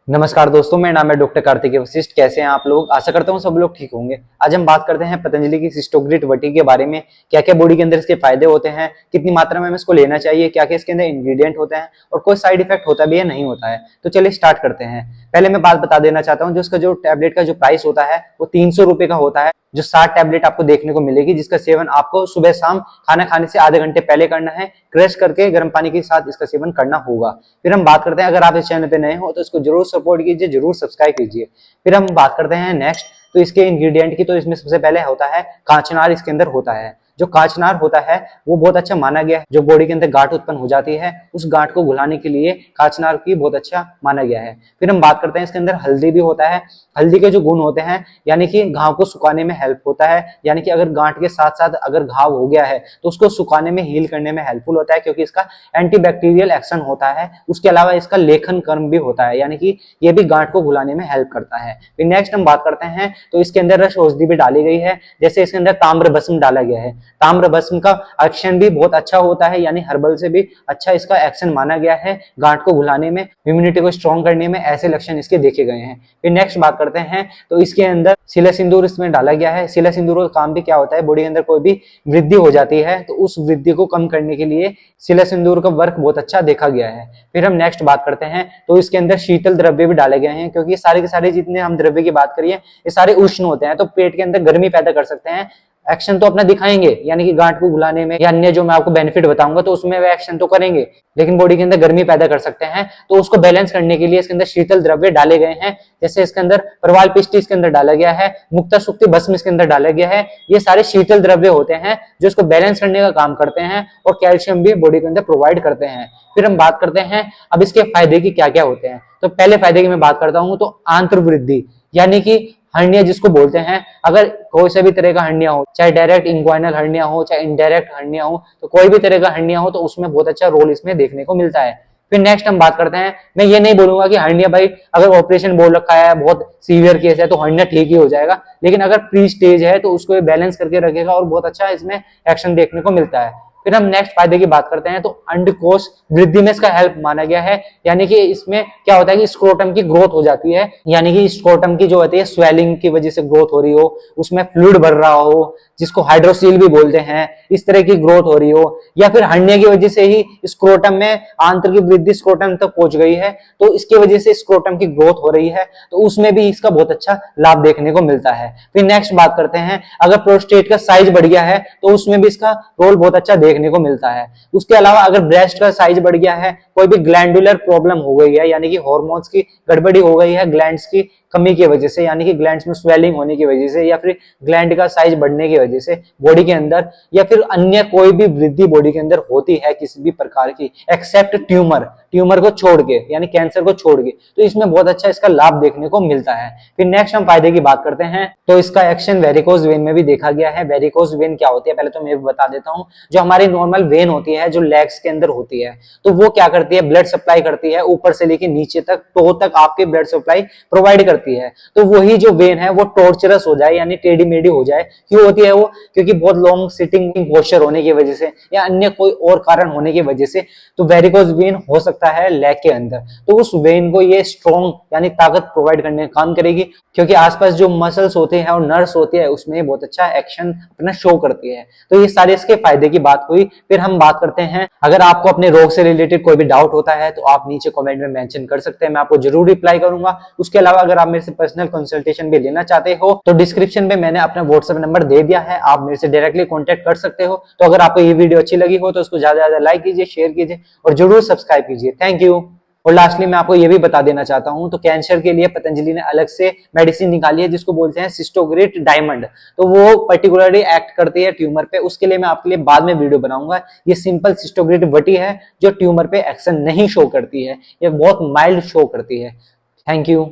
नमस्कार दोस्तों, मेरा नाम है डॉक्टर कार्तिकेय वशिष्ठ। कैसे हैं आप लोग? आशा करता हूँ सब लोग ठीक होंगे। आज हम बात करते हैं पतंजलि की सिस्टोग्रिट वटी के बारे में। क्या क्या बॉडी के अंदर इसके फायदे होते हैं, कितनी मात्रा में हमें इसको लेना चाहिए, क्या क्या इसके अंदर इंग्रेडिएंट होते हैं और कोई साइड इफेक्ट होता भी है नहीं होता है। तो चलिए स्टार्ट करते हैं। पहले मैं बात बता देना चाहता हूँ, जो इसका जो टैबलेट का जो प्राइस होता है वो 300 रुपए का होता है। जो 60 टैबलेट आपको देखने को मिलेगी, जिसका सेवन आपको सुबह शाम खाना खाने से आधे घंटे पहले करना है। क्रश करके गर्म पानी के साथ इसका सेवन करना होगा। फिर हम बात करते हैं, अगर आप इस चैनल पे नए हो तो इसको जरूर सपोर्ट कीजिए, जरूर सब्सक्राइब कीजिए। फिर हम बात करते हैं नेक्स्ट, तो इसके इंग्रेडिएंट की। तो इसमें सबसे पहले होता है कांचनार। इसके अंदर होता है जो कांचनार होता है वो बहुत अच्छा माना गया है। जो बॉडी के अंदर गांठ उत्पन्न हो जाती है, उस गांठ को घुलाने के लिए कांचनार की बहुत अच्छा माना गया है। फिर हम बात करते हैं, इसके अंदर हल्दी भी होता है। हल्दी के जो गुण होते हैं, यानी कि घाव को सुखाने में हेल्प होता है। यानी कि अगर गांठ के साथ साथ अगर घाव हो गया है तो उसको सुखाने में, हील करने में हेल्पफुल होता है, क्योंकि इसका एंटीबैक्टीरियल एक्शन होता है। उसके अलावा इसका लेखन कर्म भी होता है, यानी कि ये भी गांठ को घुलाने में हेल्प करता है। फिर नेक्स्ट हम बात करते हैं, तो इसके अंदर रस औषधि भी डाली गई है। जैसे इसके अंदर ताम्र भस्म डाला गया है। ताम्र भस्म का एक्शन भी बहुत अच्छा होता है, यानी हर्बल से भी अच्छा इसका एक्शन माना गया है। गांठ को घुलाने में, इम्यूनिटी को स्ट्रॉन्ग करने में ऐसे लक्षण इसके देखे गए हैं। फिर नेक्स्ट बात करते हैं, तो इसके अंदर शिला सिंदूर इसमें डाला गया है। शिला सिंदूर का काम भी क्या होता है, बॉडी के अंदर कोई भी वृद्धि हो जाती है तो उस वृद्धि को कम करने के लिए शिला सिंदूर का वर्क बहुत अच्छा देखा गया है। फिर हम नेक्स्ट बात करते हैं, तो इसके अंदर शीतल द्रव्य भी डाले गए हैं, क्योंकि सारे के सारे जितने हम द्रव्य की बात करिए ये सारे उष्ण होते हैं, तो पेट के अंदर गर्मी पैदा कर सकते हैं। एक्शन तो अपना दिखाएंगे, यानी कि गांठ को घुलाने में या अन्य जो मैं आपको बेनिफिट बताऊंगा तो उसमें वे एक्शन तो करेंगे, लेकिन बॉडी के अंदर गर्मी पैदा कर सकते हैं। तो उसको बैलेंस करने के लिए इसके अंदर शीतल द्रव्य डाले गए हैं। जैसे इसके अंदर प्रवाल पिष्ट इसके अंदर डाला गया है, मुक्ता सुक्ति भस्म इसके अंदर डाला गया है। ये सारे शीतल द्रव्य होते हैं जो इसको बैलेंस करने का काम करते हैं और कैल्शियम भी बॉडी के अंदर प्रोवाइड करते हैं। फिर हम बात करते हैं अब इसके फायदे की क्या क्या होते हैं। तो पहले फायदे की मैं बात करता हूं, तो आंत्र वृद्धि, यानी कि हर्निया जिसको बोलते हैं। अगर कोई से भी तरह का हर्निया हो, चाहे डायरेक्ट इंग्वाइनल हर्निया हो, चाहे इनडायरेक्ट हर्निया हो, तो कोई भी तरह का हर्निया हो तो उसमें बहुत अच्छा रोल इसमें देखने को मिलता है। फिर नेक्स्ट हम बात करते हैं, मैं ये नहीं बोलूंगा कि हर्निया भाई अगर ऑपरेशन बोल रखा है, बहुत सीवियर केस है तो हर्निया ठीक ही हो जाएगा, लेकिन अगर प्री स्टेज है तो उसको बैलेंस करके रखेगा और बहुत अच्छा इसमें एक्शन देखने को मिलता है। फिर हम नेक्स्ट फायदे की बात करते हैं, तो अंडकोश वृद्धि में इसका हेल्प माना गया है। यानी कि इसमें क्या होता है कि स्क्रोटम की ग्रोथ हो जाती है, यानी कि स्क्रोटम की जो होती है स्वेलिंग की वजह से ग्रोथ हो रही हो, उसमें फ्लूइड भर रहा हो, जिसको हाइड्रोसील भी बोलते हैं, इस तरह की ग्रोथ हो रही हो, या फिर हर्निया की वजह से ही स्क्रोटम में आंत्र की वृद्धि स्क्रोटम तक पहुंच गई है तो इसकी वजह से स्क्रोटम की ग्रोथ हो रही है, तो उसमें भी इसका बहुत अच्छा लाभ देखने को मिलता है। फिर नेक्स्ट बात करते हैं, अगर प्रोस्टेट का साइज बढ़ गया है तो उसमें भी इसका रोल बहुत अच्छा देखने को मिलता है। उसके अलावा अगर ब्रेस्ट का साइज बढ़ गया है, कोई भी ग्लैंडुलर प्रॉब्लम हो गई है, यानी कि हार्मोन्स की गड़बड़ी हो गई है ग्लैंड्स की कमी की वजह से, यानी कि ग्लैंड्स में स्वेलिंग होने की वजह से, या फिर ग्लैंड का साइज बढ़ने की वजह से बॉडी के अंदर, या फिर अन्य कोई भी वृद्धि बॉडी के अंदर होती है किसी भी प्रकार की, एक्सेप्ट ट्यूमर, ट्यूमर को छोड़ के, यानी कैंसर को छोड़ के, तो इसमें बहुत अच्छा इसका लाभ देखने को मिलता है। फिर नेक्स्ट हम फायदे की बात करते हैं, तो इसका एक्शन वेरिकोज वेन में भी देखा गया है। वेरिकोज वेन क्या होती है पहले तो मैं बता देता हूं। जो हमारी नॉर्मल वेन होती है, जो लेग्स के अंदर होती है, तो वो क्या करती है, ब्लड सप्लाई करती है ऊपर से लेके नीचे तक, टो तक आपके ब्लड सप्लाई प्रोवाइड करती है। तो वही जो वेन है वो टॉर्चरस हो जाए, यानी टेढ़ी मेढ़ी हो जाए, क्यों होती है वो, क्योंकि बहुत लॉन्ग सिटिंग पोस्चर होने की वजह से या अन्य कोई और कारण होने की वजह से, तो वेरिकोज वेन हो सकता है लेग के अंदर। तो उस वेन को ये स्ट्रॉन्ग यानी ताकत प्रोवाइड करने का काम करेगी, क्योंकि आसपास जो मसल्स होते हैं और नर्व्स होती है उसमें बहुत अच्छा एक्शन अपना शो करती है। तो ये सारे इसके फायदे की बात हुई। फिर हम बात करते हैं, अगर आपको अपने रोग से रिलेटेड कोई भी डाउट होता है तो आप नीचे कमेंट में मेंशन कर सकते हैं, मैं आपको जरूर रिप्लाई करूंगा। उसके अलावा अगर आप मेरे से पर्सनल कंसल्टेशन भी लेना चाहते हो तो डिस्क्रिप्शन में मैंने अपना व्हाट्सएप नंबर दे दिया है, आप मेरे से डायरेक्टली कॉन्टेक्ट कर सकते हो। तो अगर आपको ये वीडियो अच्छी लगी हो तो उसको ज्यादा से ज्यादा लाइक कीजिए, शेयर कीजिए और जरूर सब्सक्राइब कीजिए। Thank you. और लास्टली मैं आपको ये भी बता देना चाहता हूं, तो कैंसर के लिए पतंजलि ने अलग से मेडिसिन निकाली है जिसको बोलते हैं सिस्टोग्रिट डायमंड। तो वो पर्टिकुलरली एक्ट करती है ट्यूमर पे, उसके लिए मैं आपके लिए बाद में वीडियो बनाऊंगा। ये सिंपल सिस्टोग्रिट वटी है जो ट्यूमर पे एक्शन नहीं शो करती है, ये बहुत माइल्ड शो करती है। Thank you.